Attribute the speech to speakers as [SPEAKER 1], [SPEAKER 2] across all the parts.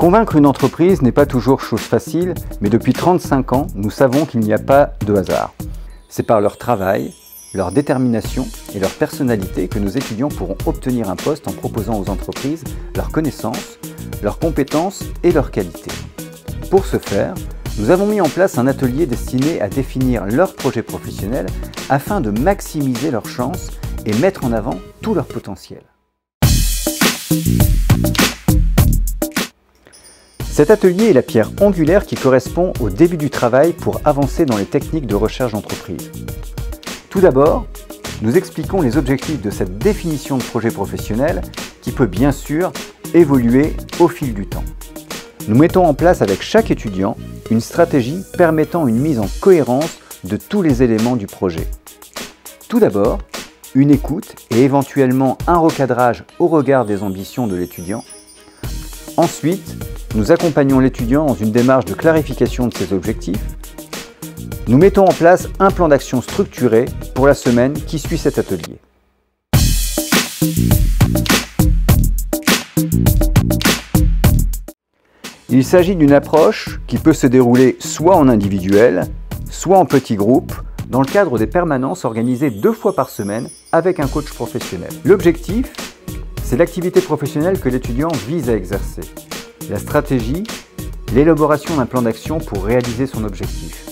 [SPEAKER 1] Convaincre une entreprise n'est pas toujours chose facile, mais depuis 35 ans, nous savons qu'il n'y a pas de hasard. C'est par leur travail, leur détermination et leur personnalité que nos étudiants pourront obtenir un poste en proposant aux entreprises leurs connaissances, leurs compétences et leurs qualités. Pour ce faire, nous avons mis en place un atelier destiné à définir leur projet professionnel afin de maximiser leurs chances et mettre en avant tout leur potentiel. Cet atelier est la pierre angulaire qui correspond au début du travail pour avancer dans les techniques de recherche d'entreprise. Tout d'abord, nous expliquons les objectifs de cette définition de projet professionnel qui peut bien sûr évoluer au fil du temps. Nous mettons en place avec chaque étudiant une stratégie permettant une mise en cohérence de tous les éléments du projet. Tout d'abord, une écoute et éventuellement un recadrage au regard des ambitions de l'étudiant. Ensuite, nous accompagnons l'étudiant dans une démarche de clarification de ses objectifs. Nous mettons en place un plan d'action structuré pour la semaine qui suit cet atelier. Il s'agit d'une approche qui peut se dérouler soit en individuel, soit en petits groupes, dans le cadre des permanences organisées 2 fois par semaine avec un coach professionnel. L'objectif, c'est l'activité professionnelle que l'étudiant vise à exercer. La stratégie, l'élaboration d'un plan d'action pour réaliser son objectif.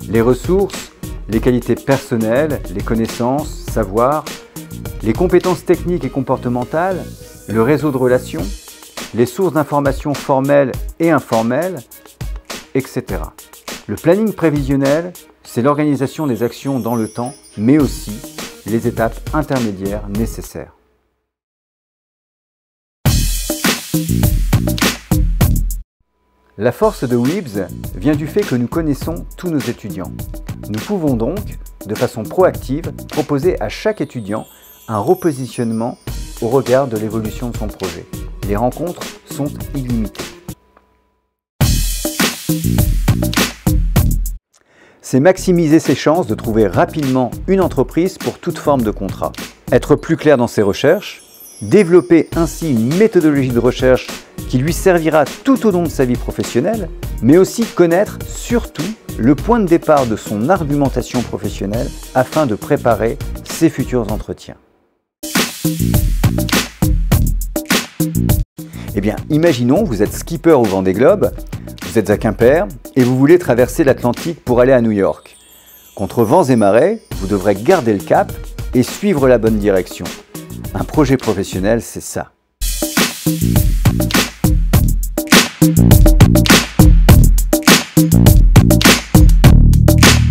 [SPEAKER 1] Les ressources, les qualités personnelles, les connaissances, savoirs, les compétences techniques et comportementales, le réseau de relations, les sources d'informations formelles et informelles, etc. Le planning prévisionnel, c'est l'organisation des actions dans le temps, mais aussi les étapes intermédiaires nécessaires. La force de WIBS vient du fait que nous connaissons tous nos étudiants. Nous pouvons donc, de façon proactive, proposer à chaque étudiant un repositionnement au regard de l'évolution de son projet. Les rencontres sont illimitées. C'est maximiser ses chances de trouver rapidement une entreprise pour toute forme de contrat. Être plus clair dans ses recherches, développer ainsi une méthodologie de recherche qui lui servira tout au long de sa vie professionnelle, mais aussi connaître surtout le point de départ de son argumentation professionnelle afin de préparer ses futurs entretiens. Eh bien, imaginons, vous êtes skipper au Vendée Globe, vous êtes à Quimper et vous voulez traverser l'Atlantique pour aller à New York. Contre vents et marées, vous devrez garder le cap et suivre la bonne direction. Un projet professionnel, c'est ça.